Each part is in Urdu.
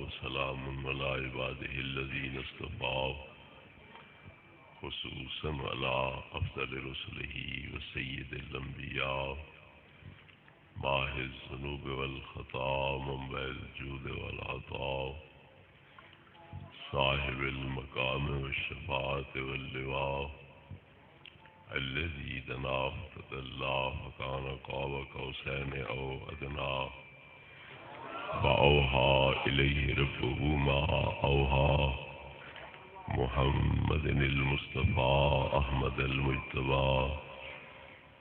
وسلام على عباده الذين اصطفى خصوصا على أفضل رسله وسيد الأنبياء ماحِ الذنوب والخطا منبع الجود والعطاء صاحب المقام والشفاعة واللواء الذي دنا فتدلى فكان قاب قوسين أو أدنى فأوحى إليه ربه ما أوحى محمد المصطفى أحمد المجتبى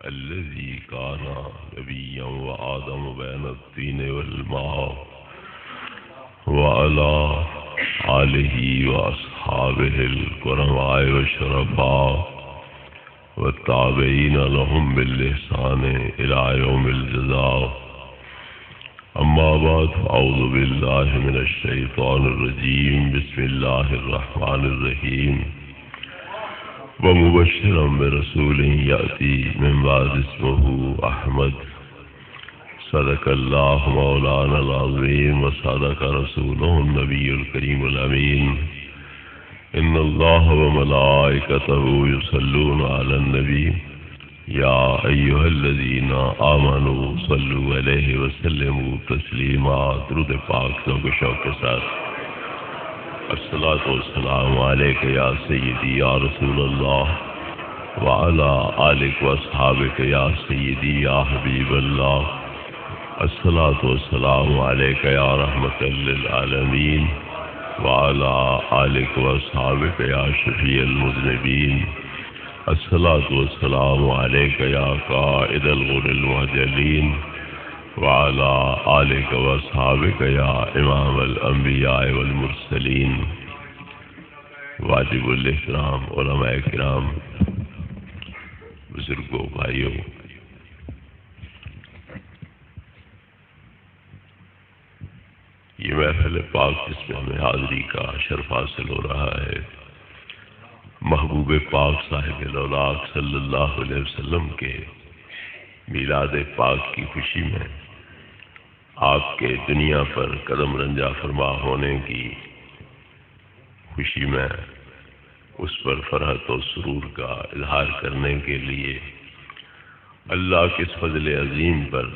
الذي كان نبيا وآدم بين الطين والماء وعلى آله وأصحابه الكرماء والشرفاء والتابعين لهم بالإحسان إلى يوم الجزاء. أما بعد فأعوذ بالله من الشيطان الرجيم. بسم الله الرحمن الرحيم. ومبشرا برسول يأتي من بعد اسمه أحمد. صدق الله مولانا العظيم وصدق رسوله النبي الكريم الأمين. إن الله وملائكته يصلون على النبي يا أيها الذين آمنوا صلوا عليه وسلموا تسليما. درود پاک ذوق و شوق کے ساتھ الصلاۃ والسلام علیک یا سیدی یا رسول اللہ وعلی آلک واصحابک یا سیدی یا حبیب اللہ. الصلاۃ والسلام علیک یا رحمۃ للعالمین وعلی آلک واصحابک یا شفیع المذنبین. الصلاۃ والسلام علیک یا قائد الغر المحجلین وعلی آلک واصحابک یا امام الانبیاء والمرسلین. واجب الاحترام علماء کرام، بزرگوں، بھائیوں، یہ محفل پاک جس میں ہمیں حاضری کا شرف حاصل ہو رہا ہے، محبوب پاک صاحب الاولاق صلی اللہ علیہ وسلم کے میلاد پاک کی خوشی میں، آپ کے دنیا پر قدم رنجا فرما ہونے کی خوشی میں، اس پر فرحت و سرور کا اظہار کرنے کے لیے اللہ کے اس فضل عظیم پر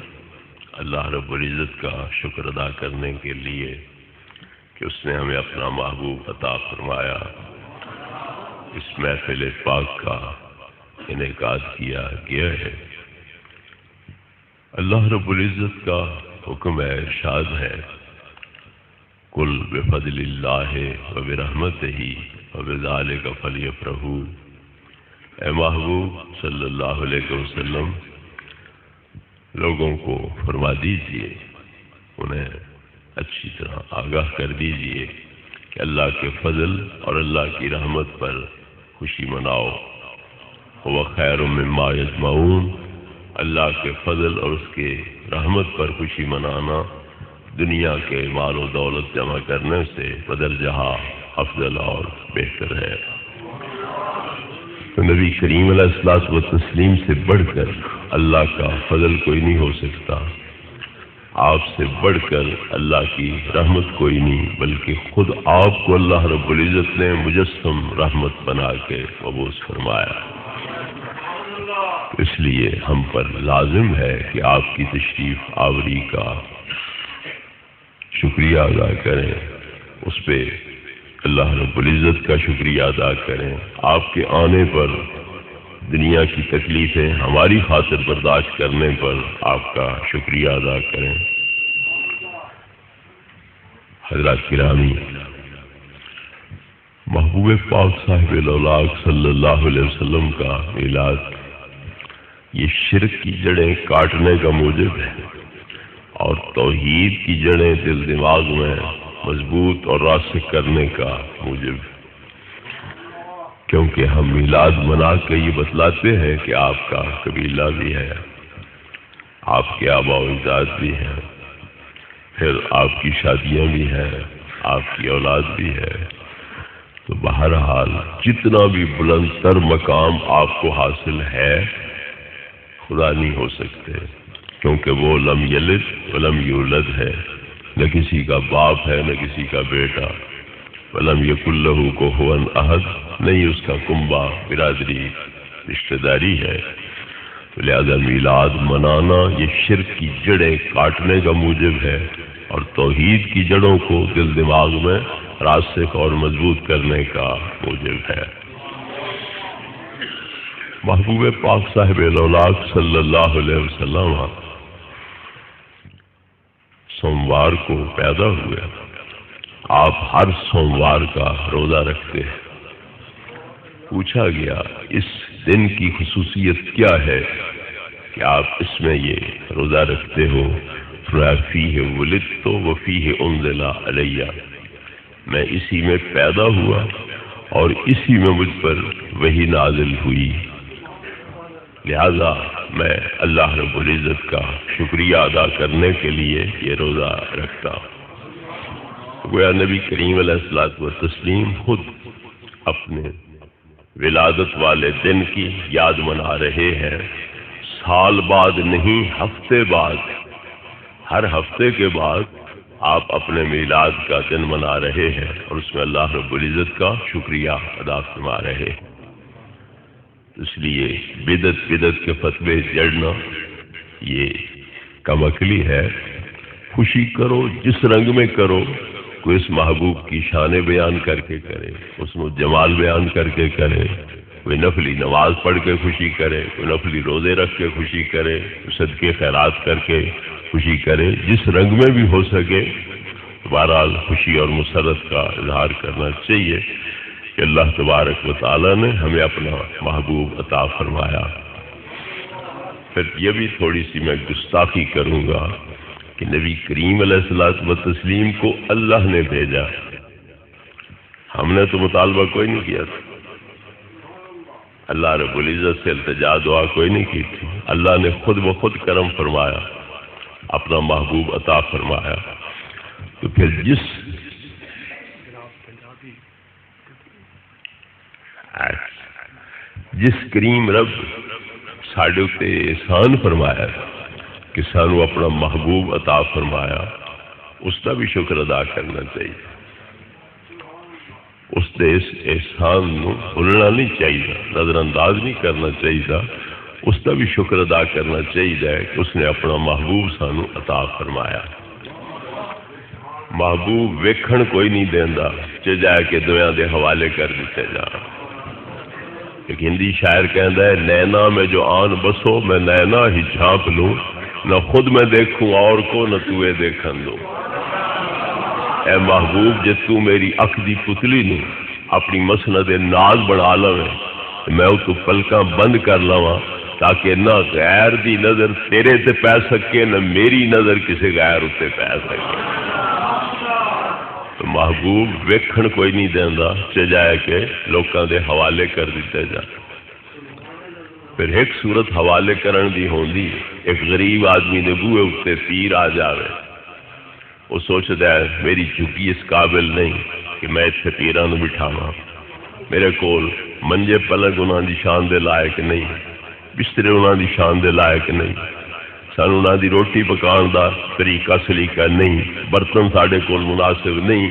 اللہ رب العزت کا شکر ادا کرنے کے لیے کہ اس نے ہمیں اپنا محبوب عطا فرمایا، اس محفل پاک کا انعقاد کیا گیا ہے. اللہ رب العزت کا حکم ہے، ارشاد ہے، قل بفضل اللہ وبرحمتہ وبذلک فلیفرحوا. اے محبوب صلی اللہ علیہ وسلم، لوگوں کو فرما دیجئے، انہیں اچھی طرح آگاہ کر دیجئے کہ اللہ کے فضل اور اللہ کی رحمت پر خوشی مناؤ. وہ خیر مما یجمعون. اللہ کے فضل اور اس کے رحمت پر خوشی منانا دنیا کے مال و دولت جمع کرنے سے بدرجہ افضل اور بہتر ہے. تو نبی کریم علیہ الصلوۃ والتسلیم سے بڑھ کر اللہ کا فضل کوئی نہیں ہو سکتا، آپ سے بڑھ کر اللہ کی رحمت کوئی نہیں، بلکہ خود آپ کو اللہ رب العزت نے مجسم رحمت بنا کے مبعوث فرمایا. اس لیے ہم پر لازم ہے کہ آپ کی تشریف آوری کا شکریہ ادا کریں، اس پہ اللہ رب العزت کا شکریہ ادا کریں. آپ کے آنے پر دنیا کی تکلیفیں ہماری خاطر برداشت کرنے پر آپ کا شکریہ ادا کریں. حضرات گرامی، محبوب پاک صاحب الاولاق صلی اللہ علیہ وسلم کا میلاد یہ شرک کی جڑیں کاٹنے کا موجب ہے اور توحید کی جڑیں دل دماغ میں مضبوط اور راسخ کرنے کا موجب ہے. کیونکہ ہم میلاد منا کے یہ بتلاتے ہیں کہ آپ کا قبیلہ بھی ہے، آپ کے آبا و اجداد بھی ہیں، پھر آپ کی شادیاں بھی ہیں، آپ کی اولاد بھی ہے. تو بہرحال جتنا بھی بلند تر مقام آپ کو حاصل ہے، خدا نہیں ہو سکتے، کیونکہ وہ لم یلد ولم یولد ہے، نہ کسی کا باپ ہے نہ کسی کا بیٹا، ولم یکن لہ کفوا احد، نہیں اس کا کنبہ برادری رشتہ داری ہے، لہذا میلاد منانا یہ شرک کی جڑیں کاٹنے کا موجب ہے اور توحید کی جڑوں کو دل دماغ میں راسخ اور مضبوط کرنے کا موجب ہے۔ محبوب پاک صاحب الاولاق صلی اللہ علیہ وسلم سوموار کو پیدا ہوئے، آپ ہر سوموار کا روزہ رکھتے ہیں۔ پوچھا گیا اس دن کی خصوصیت کیا ہے کہ آپ اس میں یہ روزہ رکھتے ہو؟ فیہ ولدت وفیہ انزل علیہ، میں اسی میں پیدا ہوا اور اسی میں مجھ پر وحی نازل ہوئی، لہذا میں اللہ رب العزت کا شکریہ ادا کرنے کے لیے یہ روزہ رکھتا ہوں۔ گویا نبی کریم علیہ الصلوۃ والتسلیم خود اپنے ولادت والے دن کی یاد منا رہے ہیں، سال بعد نہیں، ہفتے بعد، ہر ہفتے کے بعد آپ اپنے میلاد کا دن منا رہے ہیں اور اس میں اللہ رب العزت کا شکریہ ادا فرما رہے ہیں۔ اس لیے بدعت کے فتوے جڑنا یہ کم عقلی ہے۔ خوشی کرو جس رنگ میں کرو، کوئی اس محبوب کی شان بیان کر کے کرے، اس میں جمال بیان کر کے کرے، کوئی نفلی نماز پڑھ کے خوشی کرے، کوئی نفلی روزے رکھ کے خوشی کرے، صدقے خیرات کر کے خوشی کرے، جس رنگ میں بھی ہو سکے بہرحال خوشی اور مسرت کا اظہار کرنا چاہیے کہ اللہ تبارک و تعالی نے ہمیں اپنا محبوب عطا فرمایا۔ پھر یہ بھی تھوڑی سی میں گستاخی کروں گا کہ نبی کریم علیہ الصلوۃ والتسلیم کو اللہ نے بھیجا، ہم نے تو مطالبہ کوئی نہیں کیا تھا، اللہ رب العزت سے التجا دعا کوئی نہیں کی تھی، اللہ نے خود بخود کرم فرمایا، اپنا محبوب عطا فرمایا۔ تو پھر جس کریم رب ساڈے تے احسان فرمایا کہ سانو اپنا محبوب عطا فرمایا، اس کا بھی شکر ادا کرنا چاہیے، اس دے اس احسان نو بھولنا نہیں چاہیے، نظر انداز نہیں کرنا چاہیے، اس کا بھی شکر ادا کرنا چاہیے کہ اس نے اپنا محبوب سانو عطا فرمایا۔ محبوب ویکھن کوئی نہیں دیندا، چاہے کہ دنیا دے حوالے کر دیتے جان۔ ایک ہندی شاعر کہندا ہے، نینا میں جو آن بسو میں نینا ہی جھانپ لوں، نہ خود میں دیکھوں اور کو نہ توے دیکھن دو۔ اے محبوب جے تو میری اکھ دی پتلی نو اپنی مسند ناز بنا لویں، میں او تو پلکاں بند کر لواں تاکہ نہ غیر دی نظر تیرے تے پی سکے نہ میری نظر کسی غیر اتے پی سکے۔ تو محبوب ویکھن کوئی نہیں دیندا، چاہے کہ لوکاں دے حوالے کر دیتے جا۔ پھر ایک صورت حوالے کرن دی ہوندی، ایک غریب آدمی نے بوئے اتے تیر آ جاوے، وہ سوچتا ہے میری جھگی اس قابل نہیں کہ میں اتنے پیراں نوں بٹھاواں، میرے کول منجے پلنگ انہاں دی شان دے لائق نہیں، بسترے انہاں دی شان دے لائق نہیں، سانو انہاں دی روٹی پکان دا طریقہ سلیقہ نہیں، برتن ساڈے کول مناسب نہیں،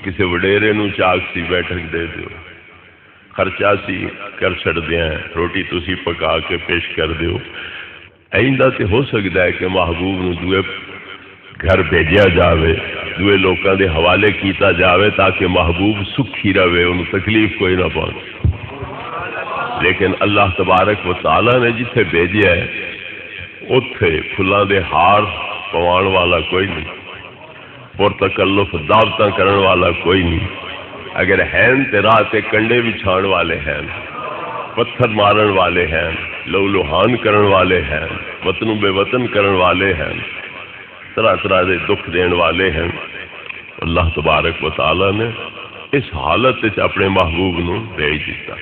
کسی وڈیرے نوں چاک سی بیٹھک دے دیو، خرچہ سی کر چھڑ دیاں، روٹی تسی پکا کے پیش کر دیو۔ آئندہ تے ہو سکتا ہے کہ محبوب نو دوے گھر بھیجیا جاوے، دوے لوکاں دے حوالے کیتا جاوے تاکہ محبوب سکھی رہے، انہوں تکلیف کوئی نہ پہنچے۔ لیکن اللہ تبارک و تعالی نے جتھے بھیجیا ہے اتھے پھلاں دے ہار پوان والا کوئی نہیں، پرتکلف دعوتاں کرن والا کوئی نہیں، اگر ہیں تے راہ تے کنڈے بچھان والے ہیں، پتھر مارن والے ہیں، لو لوہان کرن والے ہیں، وطن بے وطن کرن والے ہیں، طرح طرح دے دکھ دین والے ہیں۔ اللہ تبارک و تعالی نے اس حالت وچ اپنے محبوب نو بھیج دیتا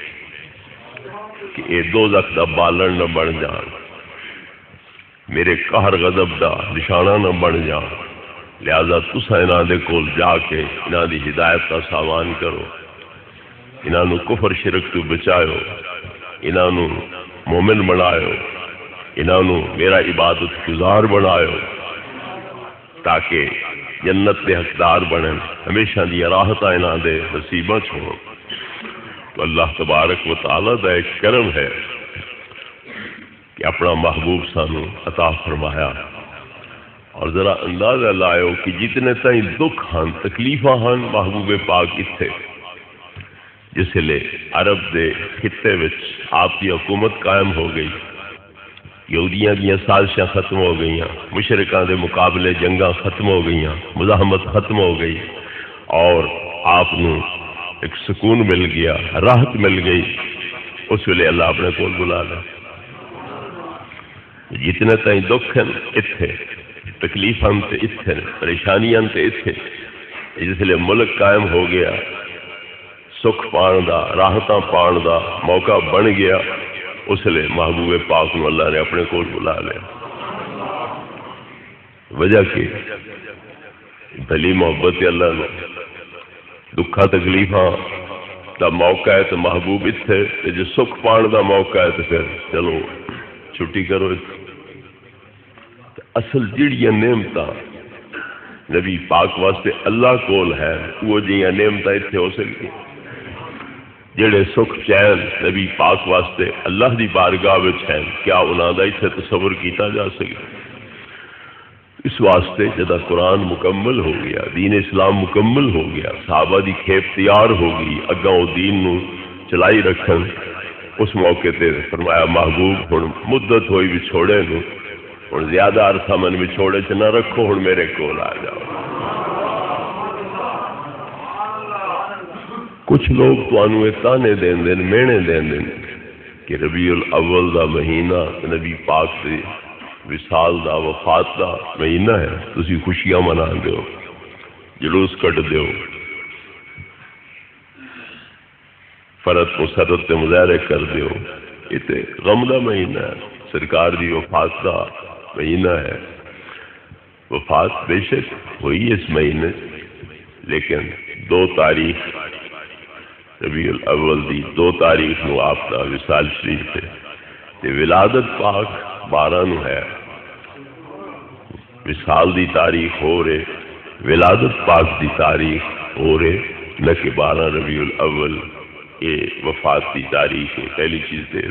کہ اے دوزخ دا بالن نہ بن جان، میرے قہر غضب دا نشانہ نہ بن جان، لہذا تساں انہاں دے کول جا کے انہاں دی ہدایت کا سامان کرو، انہاں نو کفر شرک تو بچاؤ، انہاں نو مومن بناؤ، انہاں نو میرا عبادت گزار بناؤ، تاکہ جنت کے حقدار بنن، ہمیشہ دی راحت انہاں دے نصیباں چ ہون۔ تو اللہ تبارک و تعالی دا ایک کرم ہے کہ اپنا محبوب سانو عطا فرمایا۔ اور ذرا اندازہ لائیو کہ جتنے تائیں دکھ ہن تکلیفاں ہن محبوب پاک اتھے، جس لئے عرب دے خطے وچ آپ کی حکومت قائم ہو گئی، یہودیاں دیاں سازشاں ختم ہو گئیاں، مشرکاں دے مقابلے جنگاں ختم ہو گئیاں، مزاحمت ختم ہو گئی، اور آپ نو ایک سکون مل گیا، راحت مل گئی۔ اس ویلے اللہ اپنے کول بلا لے۔ جتنے تائیں دکھ ہیں اتھے، تکلیفاں تے اتھے، پریشانیاں تے اتھے، جس لئے ملک قائم ہو گیا، سکھ پان دا، راحتاں پان دا موقع بن گیا، اس لئے محبوب پاک نو اللہ نے اپنے کول بلا لیا۔ وجہ کہ بھلی محبت اللہ نے دکھا تکلیفاں دا موقع ہے تو محبوب اتھے، جو سکھ پان دا موقع ہے تو پھر چلو چھٹی کرو۔ اصل جڑیاں نعمتاں نبی پاک واسطے اللہ کول ہے، وہ جیاں نعمتاں اتھے ہو سکتی، جڑے سکھ چین نبی پاک واسطے اللہ دی بارگاہ وچ ہیں، کیا انہاں دا اتھے تصور کیتا جا سکے؟ اس واسطے جدا قرآن مکمل ہو گیا، دین اسلام مکمل ہو گیا، صحابہ دی کھیپ تیار ہو گئی، اگاں او دین نو چلائی رکھن، اس موقع تے فرمایا محبوب ہن مدت ہوئی وچھوڑے نو، ہن زیادہ عرصہ من وچھوڑے چ نہ رکھو، ہن میرے کول آ جاؤ۔ کچھ لوگ تانوں تانے دین دین، مینے دین دین کہ ربیع الاول دا مہینہ نبی پاک سے وصال دا، وفات دا مہینہ ہے، تسی خوشیاں منا دیو، جلوس کٹ دیو، فرد مسرت تے مظاہرے کر دیو، یہ تے غم دا مہینہ ہے، سرکار دی وفات دا مہینہ ہے۔ وفات بے شک ہوئی اس مہینے، لیکن 2 تاریخ ربیع الاول دی 2 تاریخ نو آپ دا وصال شریف ہے، تے ولادت پاک 12 نو ہے۔ وصال دی تاریخ ہو رہے، ولادت پاک دی تاریخ ہو رہے، نہ کہ 12 ربیع الاول یہ وفات دی تاریخ ہے۔ پہلی چیز دے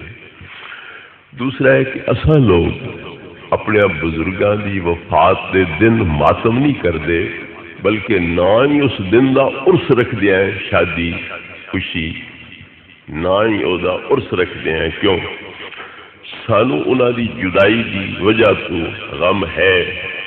دوسرا ہے کہ اساں لوگ اپنے بزرگاں دی وفات دے دن ماتم نہیں کردے، بلکہ نہ ہی اس دن دا عرس رکھ دیا ہے، شادی خوشی نہ ہی او دا عرس رکھ دیا ہے۔ کیوں؟ سانو انہاں دی جدائی دی وجہ تو غم ہے،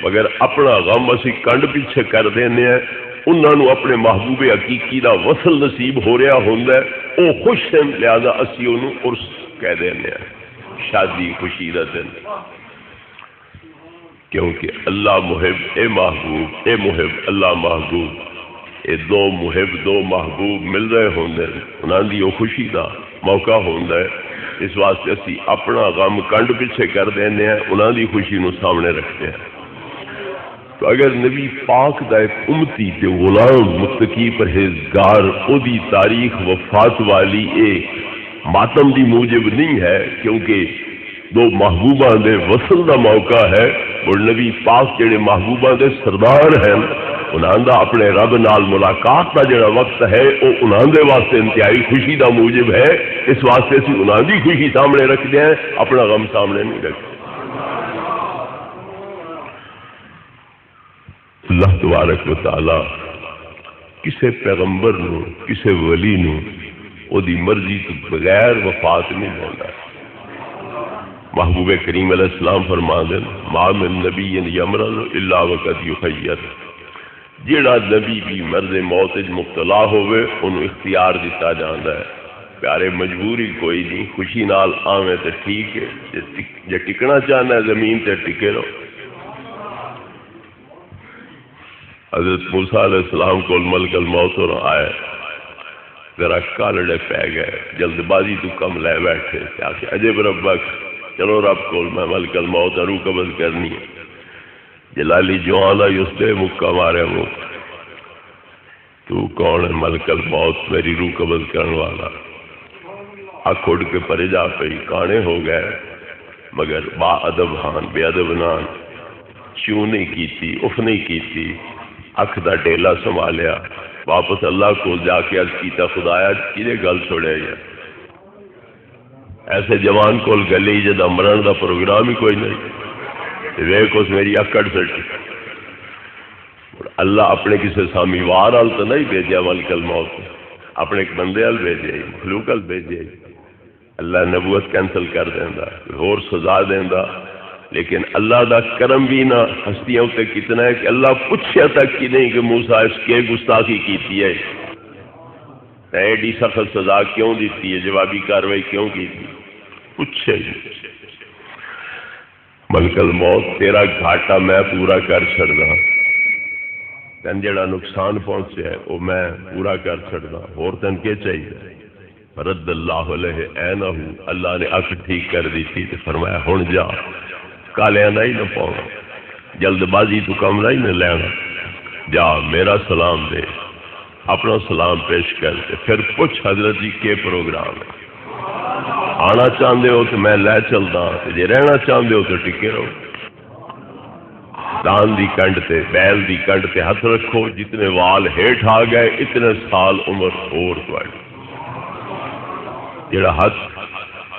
مگر اپنا غم اسی کنڈ پیچھے کر دینے ہیں، انہاں نو اپنے محبوب حقیقی دا وصل نصیب ہو رہا ہوندا ہے، او خوش ہیں، لہذا اسی انہوں عرس کہہ دینے ہیں، شادی خوشی دا دن۔ کیونکہ اللہ محب، اے محبوب، اے محب، اللہ محبوب، اے دو محب، دو محبوب مل رہے ہوندے، انہاں دی او خوشی دا موقع ہوندا ہے۔ اس واسطے اسی اپنا غم کنڈ پیچھے کر دینے ہیں، انہاں دی خوشی نو سامنے رکھتے ہیں۔ تو اگر نبی پاک دا ایک امتی تے غلام متقی پرہیزگار او دی تاریخ وفات والی ایک ماتم دی موجب نہیں ہے، کیونکہ 2 محبوباں دے وصل دا موقع ہے، اور نبی پاک جڑے محبوباں دے سردار ہیں، انہاں دا اپنے رب نال ملاقات دا جڑا وقت ہے او انہاں دے واسطے انتہائی خوشی دا موجب ہے۔ اس واسطے اسی انہاں دی خوشی سامنے رکھ دیں، اپنا غم سامنے نہیں رکھتے۔ اللہ تبارک و تعالی کسے پیغمبر نو، کسے ولی نو او دی مرضی تو بغیر وفات نہیں دیندا۔ محبوب کریم علیہ السلام فرما دیں ما من نبی یمرض الا وقد یخیر، جیڑا نبی بھی مرض موت مبتلا ہوئے انہوں اختیار دیتا جاندا ہے۔ پیارے مجبوری کوئی نہیں، خوشی نال آویں تے ٹھیک ہے، جے ٹکنا چاہنا ہے زمین تے ٹکے رہو۔ حضرت موسیٰ علیہ السلام کو ملک الموت اور آئے، ذرا کالڑے پہ گئے، جلد بازی تو کم لے بیٹھے، کیا کہ عجب ربک، چلو رب کو میں ملک الموت روح قبض کرنی ہے۔ جلالی جوان آئی اس دے مکہ مارے مکہ، تو کون ہے ملک الموت میری روح قبض کرنے والا؟ آنکھ اڑ کے پرے جا پئی، کانے ہو گئے، مگر با ادب ہان، بے ادب نان، چیوں نہیں کی تھی، اف نہیں کی تھی، اکھ دا ڈیلا سنبھالیا، واپس اللہ کو جا کے عرض کیتا خدایا کینے گل چھوڑیا یا ایسے جوان کول گلی جدا مرن دا پروگرام ہی کوئی نہیں، ویک اس میری اکڑ سٹی۔ اللہ اپنے کسی سامی وار آل تو نہیں بھیجا ملک الموت، اپنے ایک بندے آل بھیجے، مخلوق آل بھیجے۔ اللہ نبوت کینسل کر دینا، اور سزا دینا، لیکن اللہ دا کرم بھی نہ ہستیاں تے کتنا ہے کہ اللہ پوچھیا تک کی نہیں کہ موسیٰ اس کے گستاخی کیتی ہے، ایڈی سخت سزا کیوں دیتی ہے، جوابی کاروائی کیوں کی تھی، پوچھے ملک الموت تیرا گھاٹا میں پورا کر چھڑنا، تین جڑا نقصان پہنچے ہے وہ میں پورا کر چھڑنا، اور تین کے چاہیے؟ رد اللہ علیہ اینہو، اللہ نے اکھ ٹھیک کر دی تھی تو فرمایا ہن جا، کالیاں نہیں نہ پاؤں، جلد بازی تو کم نہیں نہ لینا، جا میرا سلام دے، اپنا سلام پیش کر دے، پھر پوچھ حضرت جی کے پروگرام ہے، آنا چاہتے ہو تو میں لے چلدا، جی رہنا چاہتے ہو تو ٹکے رہو۔ دان دی کنڈ تے بیل دی کنڈ تے ہاتھ رکھو، جتنے وال ہیٹھ آ گئے اتنے سال عمر اور تواڈی۔ جڑا ہاتھ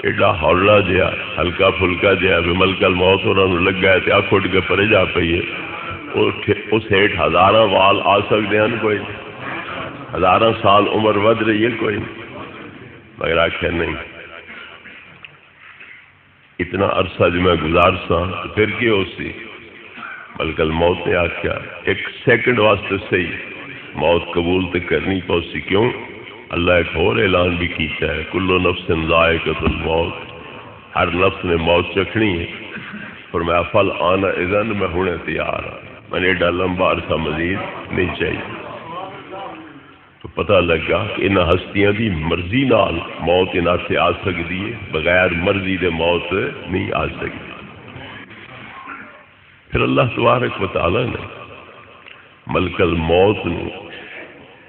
ایڈا ہولا جہا ہلکا پھلکا جہا بھی ملک الموت انہوں لگا ہے تے اکھ اٹھ کے پرے جا پئی ہے، اس ہیٹھ ہزاراں وال آ سکتے ہیں کوئی، ہزاراں سال عمر ود رہی ہے کوئی، مگر آخر نہیں اتنا عرصہ جو میں گزارساں تو پھر کی ہو سی؟ ملک الموت نے آخیا ایک سیکنڈ واسطے صحیح موت قبول تو کرنی پوسی، کیوں؟ اللہ ایک اور اعلان بھی کیتا ہے کلو نفس ذائقۃ الموت، ہر نفس نے موت چکھنی ہے، فرمایا فل آنا اذن میں ہونے تیار ہوں، میں نے ایڈا لمبا عرصہ مزید نہیں چاہیے۔ تو پتہ لگا کہ ان ہستیاں دی مرضی نال موت انہاں سے آ سکتی ہے، بغیر مرضی دے موت نہیں آ سکتی۔ پھر اللہ تبارک و تعالی نے ملک الموت نو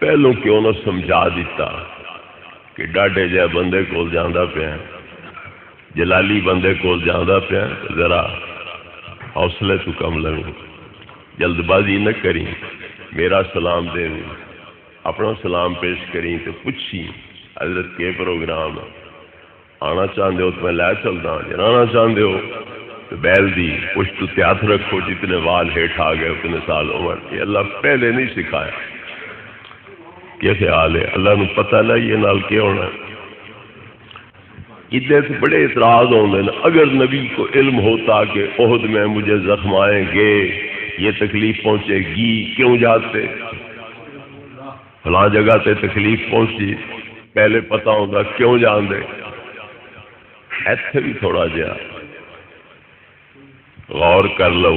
پہلوں کیوں نہ سمجھا دیتا کہ ڈاڈے جہ بندے کول جاندا پیا، جلالی بندے کول جاندا پیا، ذرا حوصلے تو کم لگو، جلد بازی نہ کریں، میرا سلام دے، اپنا سلام پیش کریں تو پوچھی حضرت کے پروگرام آنا چاہتے ہو تو میں لے چلتا، جانا چاہتے ہو تو بیل دی پشت تے ہاتھ رکھو، جتنے وال ہیٹھ آ گئے اتنے سال عمر۔ یہ اللہ پہلے نہیں سکھایا، کیا خیال ہے؟ اللہ نو پتہ نہیں یہ نال کیا ہونا ہے؟ ادھر سے بڑے اعتراض ہوندے ہیں، اگر نبی کو علم ہوتا کہ احد میں مجھے زخم آئیں گے، یہ تکلیف پہنچے گی، کیوں جاتے؟ فلاں جگہ تے تکلیف پہنچی، پہلے پتہ ہوتا کیوں جان دے؟ ایتھے بھی تھوڑا جہا غور کر لو،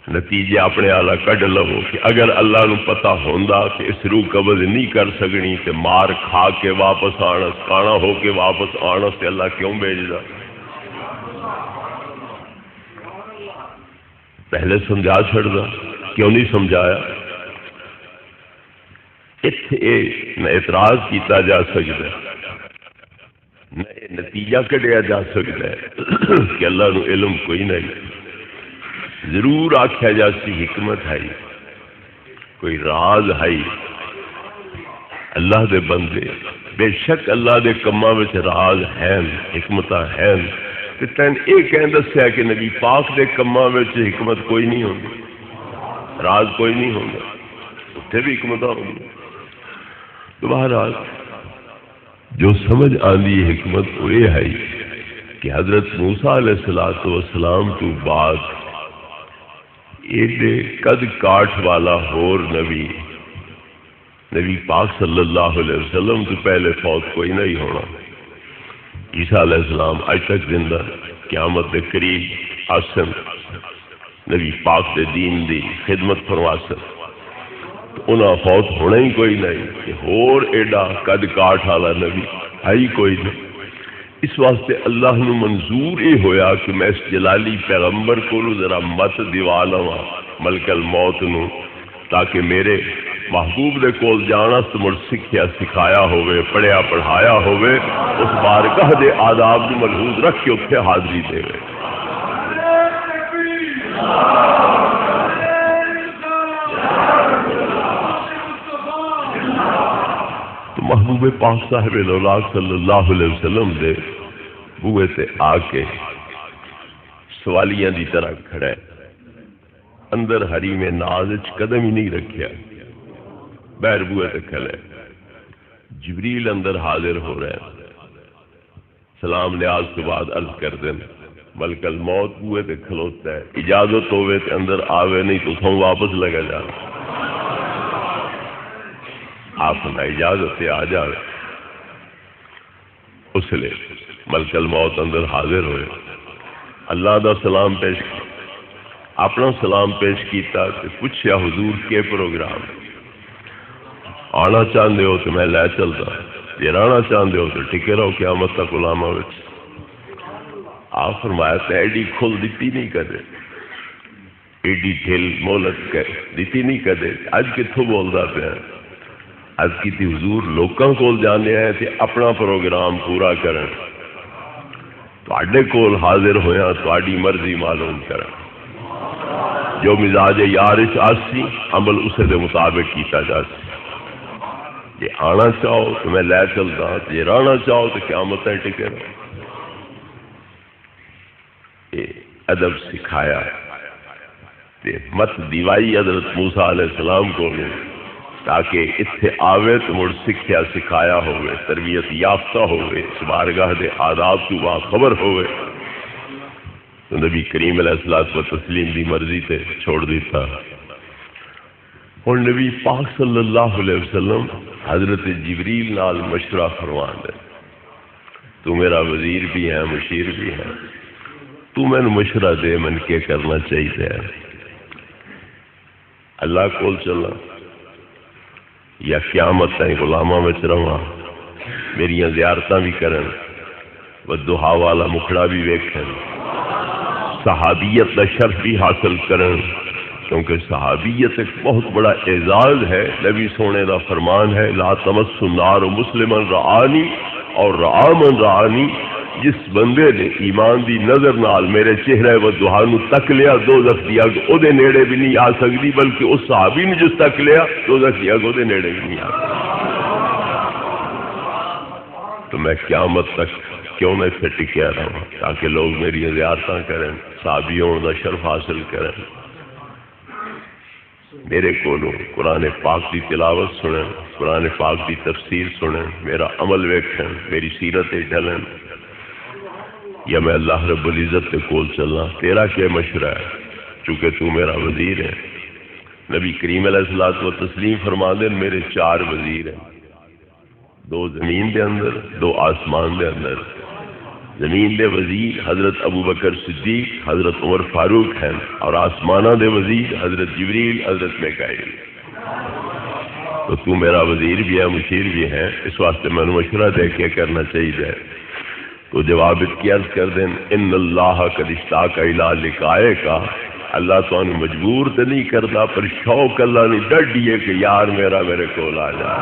نتیجے اپنے آلہ کڈ لو کہ اگر اللہ نو پتہ ہوندا کہ اس روح قبض نہیں کر سکنی تے مار کھا کے واپس آنا، کانا ہو کے واپس آنا، تے اللہ کیوں بھیجدا؟ پہلے سمجھا چھڑدا، کیوں نہیں سمجھایا؟ اتھے نہ اعتراض کیتا جا سکتا ہے، نہ نتیجہ کڈیا جا سکتا ہے کہ اللہ نو علم کوئی نہیں۔ ضرور آخیا جا سی حکمت ہے، کوئی راز ہے، اللہ دے بندے بے شک اللہ دے کماں وچ راز ہیں، حکمتاں ہیں، تے تین یہ کہیں دسیا کہ نبی پاک دے کماں وچ حکمت کوئی نہیں ہوندی، راز کوئی نہیں ہوندا، اتنے بھی حکمتاں ہوندی۔ تو بہرحال جو سمجھ آندی حکمت وہ یہ ہے کہ حضرت موسیٰ علیہ السلام تو بعد ایڈے قد کاٹ والا ہور نبی پاک صلی اللہ علیہ وسلم تو پہلے فوت کوئی نہیں ہونا۔ عیسیٰ علیہ السلام آج تک زندہ، قیامت دے قریب آسن نبی پاک دے دین دی خدمت فرماسن، انہاں فوت ہونا ہی کوئی نہیں کہ ہور ایڈا قد کاٹ والا نبی ہے ہی کوئی نہیں۔ اس واسطے اللہ نو منظور یہ ہویا کہ میں اس جلالی پیغمبر کو ذرا مت دیوا لواں ملک الموت نو، تاکہ میرے محبوب دے کول جانا تو مڑ سکھیا سکھایا ہوئے، پڑھیا پڑھایا ہوئے، اس بارگاہ دے آداب نو ملحوظ رکھ کے اتنے حاضری دے گئے۔ محبوب پاک صاحب الاولاق صلی اللہ علیہ وسلم دے بوئے تے آ کے سوالیاں دی طرح کھڑا ہے، اندر حریم ناز وچ قدم ہی نہیں رکھیا، باہر بوئے تے کھڑا ہے، جبریل اندر حاضر ہو رہا ہے، سلام لیاز کے بعد عرض کر دیں ملک الموت بوئے تے کھلوتا ہے، اجازت ہوئے تے اندر آوے، نہیں تو تھوں واپس لگا جانا، آپ نے اجازت سے آ جائے۔ اس لیے ملک الموت اندر حاضر ہوئے، اللہ دا سلام پیش کیا، اپنا سلام پیش کیتا کہ پوچھیا حضور کے پروگرام آنا چاہتے ہو تو میں لے چلتا، یہ رہنا چاہتے ہو تو ٹکے رہو قیامت تک علامہ وچ۔ آپ فرمایا تے ایڈی کھل دیتی نہیں کدے، ایڈی ڈھل مولت دیتی نہیں کدے، اج کتوں بولتا پیا؟ اج کی حضور لوکاں کول جانے ہیں تے اپنا پروگرام پورا کرن، تواڈے کول حاضر ہویا تواڈی مرضی معلوم کرن، جو مزاج یار آسی عمل اسے دے مطابق کیتا جا سی۔ جی آنا چاہو تو میں لے چلتا، جی رہنا چاہو تو قیامت تک ٹکے رہو۔ یہ ادب سکھایا تے مت دیوائی حضرت موسیٰ علیہ السلام کو تاکہ اتھے آوے تو مڑ سکھیا سکھایا ہوئے، تربیت یافتہ ہوئے، اس بارگاہ دے آداب تو باخبر ہوئے، تو نبی کریم علیہ الصلوۃ والتسلیم دی مرضی تے چھوڑ دیتا۔ اور نبی پاک صلی اللہ علیہ وسلم حضرت جبریل نال مشورہ فرمان دے، تو میرا وزیر بھی ہے، مشیر بھی ہے، تو میں نے مشورہ دے من کے کرنا چاہیے، اللہ کول چلا یا قیامت تائیں غلاماں وچ رہواں، میریاں زیارتاں بھی کرن، والدحا والا مکھڑا بھی ویکھن، صحابیت کا شرف بھی حاصل کرن، کیونکہ صحابیت ایک بہت بڑا اعزاز ہے۔ نبی سونے دا فرمان ہے لا تمس النار مسلما رعانی اور رعا من رعانی، جس بندے نے ایمان دی نظر نال میرے چہرے و دعا نو تک لیا دوزخ دی اگ او دے نیڑے بھی نہیں آ سکتی، بلکہ اس صحابی نے جس تک لیا دوزخ دی اگ او دے نیڑے بھی نہیں آ سکتی۔ تو میں قیامت تک کیوں نہ اسے ٹکیا رہا تاکہ لوگ میری زیارتاں کریں، صحابی ہونے دا شرف حاصل کریں، میرے کولوں قرآن پاک دی تلاوت سنیں، قرآن پاک دی تفسیر سنیں، میرا عمل ویکھیں، میری سیرت ڈھلیں، یا میں اللہ رب العزت کے کول چلنا۔ تیرا کیا مشورہ ہے؟ چونکہ تو میرا وزیر ہے۔ نبی کریم علیہ الصلوۃ والتسلیم فرما دیں میرے 4 وزیر ہیں، 2 زمین دے اندر، 2 آسمان دے اندر۔ زمین دے وزیر حضرت ابو بکر صدیق، حضرت عمر فاروق ہیں، اور آسمانہ دے وزیر حضرت جبریل، حضرت میکائیل۔ تو میرا وزیر بھی ہے، مشیر بھی ہے، اس واسطے میں مشورہ دے کے کرنا چاہیے۔ تو جواب کی عرض کر دیں ان اللہ قد اشتاق الی لقائے کا، اللہ تو انہیں مجبور تو نہیں کرتا، پر شوق اللہ نے ڈڈی ہے کہ یار میرا میرے کول آ جا۔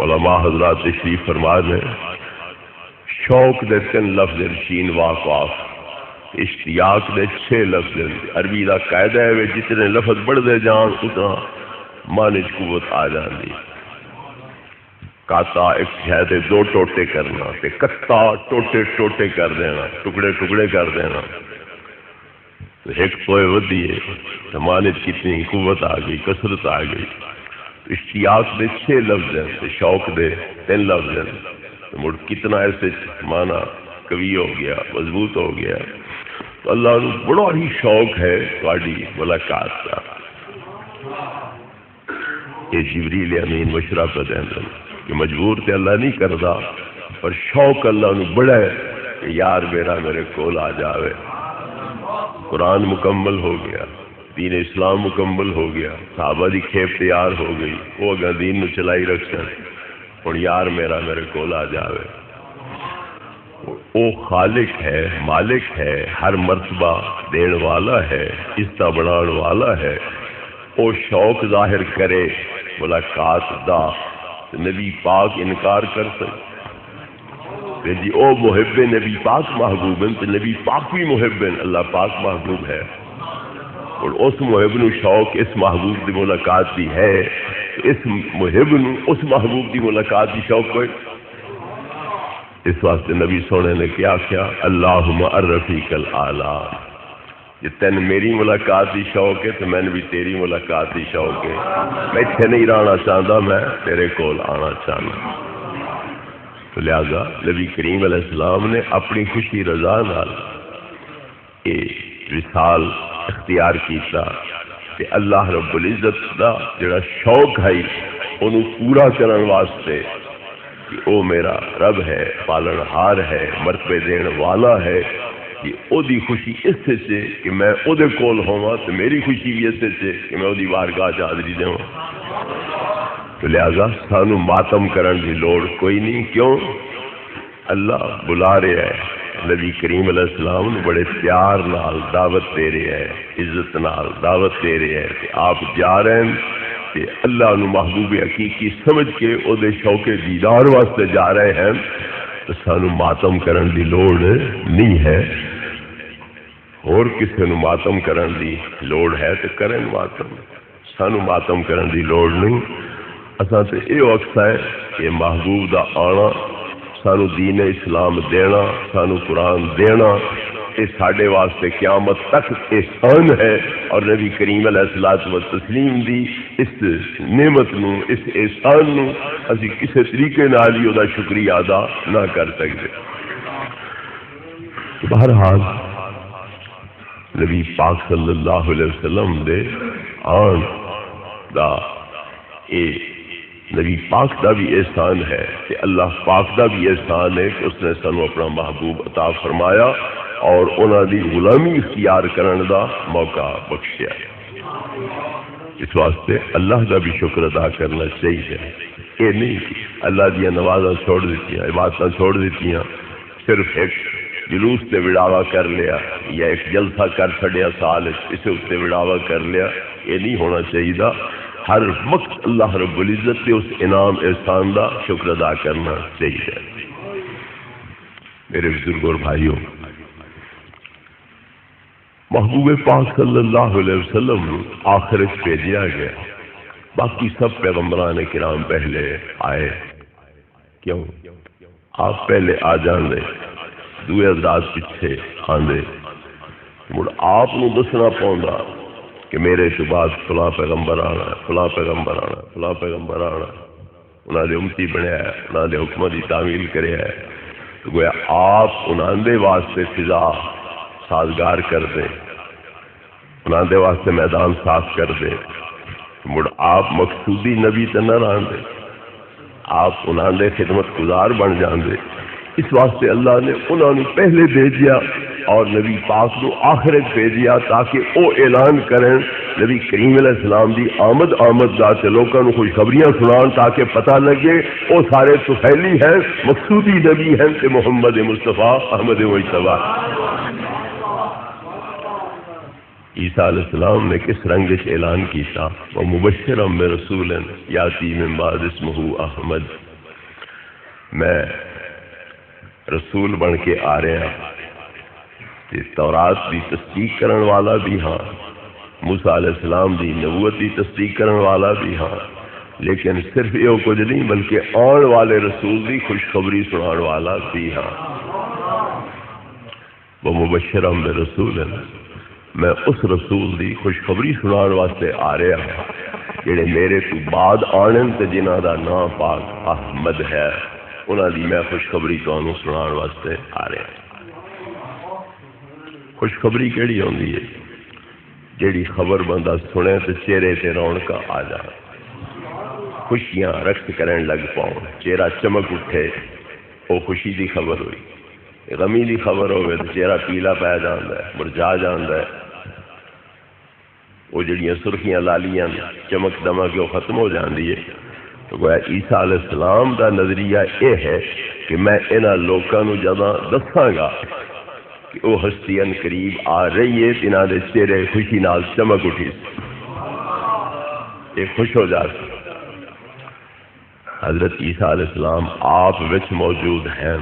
علماء حضرات تشریف فرما دیں شوق دے 3 لفظ شین واقاف، اشتیاق دے 6 لفظ۔ عربی دا قاعدہ ہے جتنے لفظ بڑھتے جان اتنا معنی قوت آ جاندی۔ کاتا ایک ہے 2 ٹوٹے کرنا، تے کتا ٹوٹے ٹوٹے کر دینا، ٹکڑے ٹکڑے کر دینا، تو ایک پوئے ودیے زمانے کتنی قوت آ گئی، کثرت آ گئی۔ اشتیاق دے 6 لفظ ہیں، تے شوق دے 3 لفظ ہیں، تو مڑ کتنا ایسے مانا قوی ہو گیا، مضبوط ہو گیا۔ تو اللہ نے بڑا ہی شوق ہے تواڈی ملاقات کا۔ یہ جبریل امین مشورہ پہ دیں کہ مجبور تے اللہ نہیں کرتا، پر شوق اللہ نے بڑا ہے کہ یار میرا میرے کول آ جاوے۔ قرآن مکمل ہو گیا، دین اسلام مکمل ہو گیا، صحابہ دی کھیپ تیار ہو گئی، وہ اگر دین نو چلائی رکھن، اور یار میرا میرے کول آ جاوے۔ وہ خالق ہے، مالک ہے، ہر مرتبہ دین والا ہے، عزت بڑھان والا ہے۔ وہ شوق ظاہر کرے ملاقات دا، نبی پاک انکار کر سکتے جی؟ او محب نبی پاک محبوب ہیں، تو نبی پاک بھی محب ہیں، اللہ پاک محبوب ہے، اور اس محب نو شوق اس محبوب دی ملاقات دی ہے، اس محب نو اس محبوب کی ملاقات کی شوق کوئی. اس واسطے نبی سونے نے کیا کیا، اللہم الرفیق الاعلی، کہ تین میری ملاقات کی شوق ہے تو میں نے بھی تیری ملاقات کی شوق ہے. میں اتنے نہیں رہنا چاہتا، میں تیرے کول آنا چاہنا. تو لہذا نبی کریم علیہ السلام نے اپنی خوشی رضا نال یہ وصال اختیار کیتا کہ اللہ رب العزت دا جڑا شوق ہے انہوں پورا کرن واسطے کہ او میرا رب ہے، پالن ہار ہے، مرتبے دین والا ہے، کہ او دی خوشی اس سے کہ میں او دے کول ہوا تو میری خوشی بھی اس سے کہ میں او دی بارگاہ حاضری دوں. تو لہذا سانو ماتم کرن دی لوڑ کوئی نہیں. کیوں؟ اللہ بلا رہا ہے، نبی کریم علیہ السلام نے بڑے پیار نال دعوت دے رہے ہیں، عزت نال دعوت دے رہے ہیں کہ آپ جا رہے ہیں کہ اللہ نو محبوب حقیقی سمجھ کے او دے شوق دیدار واسطے جا رہے ہیں. تو سانو ماتم کرن دی لوڑ نہیں ہے. اور کسی نو ماتم کرن دی لوڑ ہے تو کرن ماتم، سانو ماتم کرن دی لوڑ نہیں. اساں تے یہ وقت ہے کہ محبوب دا آنا، سانو دین اسلام دینا، سانو قرآن دینا، یہ ساڈے واسطے قیامت تک احسان ہے. اور نبی کریم علیہ الصلوۃ والتسلیم دی اس نعمت نو، اس احسان نو اسی کسی طریقے نال ہی دا شکریہ ادا نہ کر سکتے. بہرحال نبی پاک صلی اللہ علیہ وسلم دے آن دا اے نبی پاک دا بھی احسان ہے کہ اللہ پاک دا بھی احسان ہے کہ اس نے سانو اپنا محبوب عطا فرمایا اور انہاں دی غلامی اختیار کرن دا موقع بخشیا. اس واسطے اللہ دا بھی شکر ادا کرنا چاہیے. یہ نہیں کہ اللہ دیا نوازاں چھوڑ دیتی، عبادتاں چھوڑ دیتی، صرف ایک جلوس تے وڑاوا کر لیا یا ایک جلسہ کر چھڑیا سال اسے اتنے وڑاوا کر لیا. یہ نہیں ہونا چاہیے. ہر وقت اللہ رب العزت کے اس انعام احسان دا شکر ادا کرنا چاہیے. میرے بزرگ اور بھائیوں، محبوب پاک صلی اللہ علیہ وسلم آخرت بھیجا گیا. باقی سب پیغمبران کرام پہلے آئے. کیوں؟ آپ پہلے آ جاندے، دوے حضرات پیچھے آندے. مڑ آپ نو دسنا پوندا کہ میرے تو بعد فلاں پیغمبر آنا، فلاں پیغمبر آنا، فلاں پیغمبر آنا. انہوں نے امتی بنیا ہے، انہوں نے حکمت کی تعمیل کریا ہے. تو گویا آپ انہوں دے واسطے فضا سازگار کر دیں، انہوں دے واسطے میدان صاف کر دیں. مڑ آپ مقصودی نبی تے نہ رہن دے، آپ انہوں دے خدمت گزار بن جان دے. اس واسطے اللہ نے انہوں نے پہلے بھیجیا اور نبی پاک کو آخرت بھیجیا تاکہ وہ اعلان کریں نبی کریم علیہ السلام دی آمد دا تے لوگوں کو خوشخبریاں سنان تاکہ پتہ لگے وہ سارے طفیلی ہیں، مقصودی نبی ہیں تے محمد مصطفیٰ احمد مجتبیٰ. عیسیٰ علیہ السلام نے کس رنگ سے اعلان کیتا؟ وَمُبَشِّرًا بِرَسُولٍ یاتی من بعد اسمہ احمد. میں رسول بن کے آ رہا تے تورات دی تصدیق کرن والا بھی ہاں، موسیٰ علیہ السلام دی نبوت دی تصدیق کرن والا بھی ہاں، لیکن صرف یہ کچھ نہیں بلکہ آن والے رسول دی خوشخبری سنان والا بھی ہاں. وَمُبَشِّرًا بِرَسُولٍ، میں اس رسول دی خوشخبری سنان واسطے آ رہا ہوں جڑے میرے تو بعد آنن تے جنہاں دا نام پاک احمد ہے، انہاں دی میں خوشخبری تانوں سنان واسطے آ رہا ہوں. خوشخبری کیڑی ہوندی ہے؟ جیڑی خبر بندہ سنے تو چہرے تے رونقاں آ جان، خوشیاں رقص کرن لگ پاؤں، چہرہ چمک اٹھے، وہ خوشی دی خبر ہوئی. غمی دی خبر ہوئے تو چہرہ پیلا پہ جاندا ہے، مرجا جاندا ہے. وہ جڑیاں سرخیاں لالیاں چمک دمک وہ ختم ہو جاندی ہے. تو گویا عیسیٰ علیہ السلام دا نظریہ یہ ہے کہ میں انہاں لوکاں نو جداں دساں گا کہ وہ ہستی ان قریب آ رہی ہے، انہاں دے چہرے خوشی نال چمک اٹھی، یہ خوش ہو جاتے. حضرت عیسیٰ علیہ السلام آپ وچ موجود ہیں.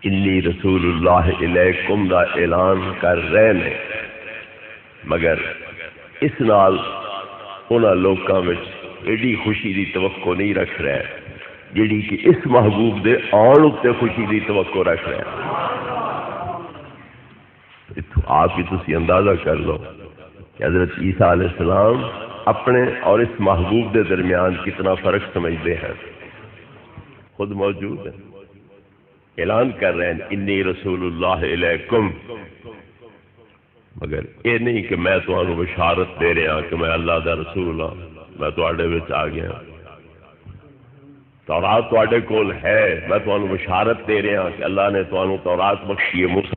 انی رسول اللہ علیکم دا اعلان کر رہے نے، مگر اس نال انہاں لوکاں وچ ایڈی خوشی دی توقع نہیں رکھ رہا ہے جیڑی کہ اس محبوب دے آن اتے خوشی دی توقع رکھ رہا ہے۔ آپ ہی تسی اندازہ کر لو کہ حضرت عیسیٰ علیہ السلام اپنے اور اس محبوب دے درمیان کتنا فرق سمجھتے ہیں، خود موجود ہے، اعلان کر رہے ہیں انی رسول اللہ علیکم، مگر یہ نہیں کہ میں تمہیں بشارت دے رہا کہ میں اللہ دا رسول ہوں، میں تواڈے وچ آ گیا، تورات تواڈے کول ہے، میں تمہیں بشارت دے رہا کہ اللہ نے تمہیں تورات بخشی ہے،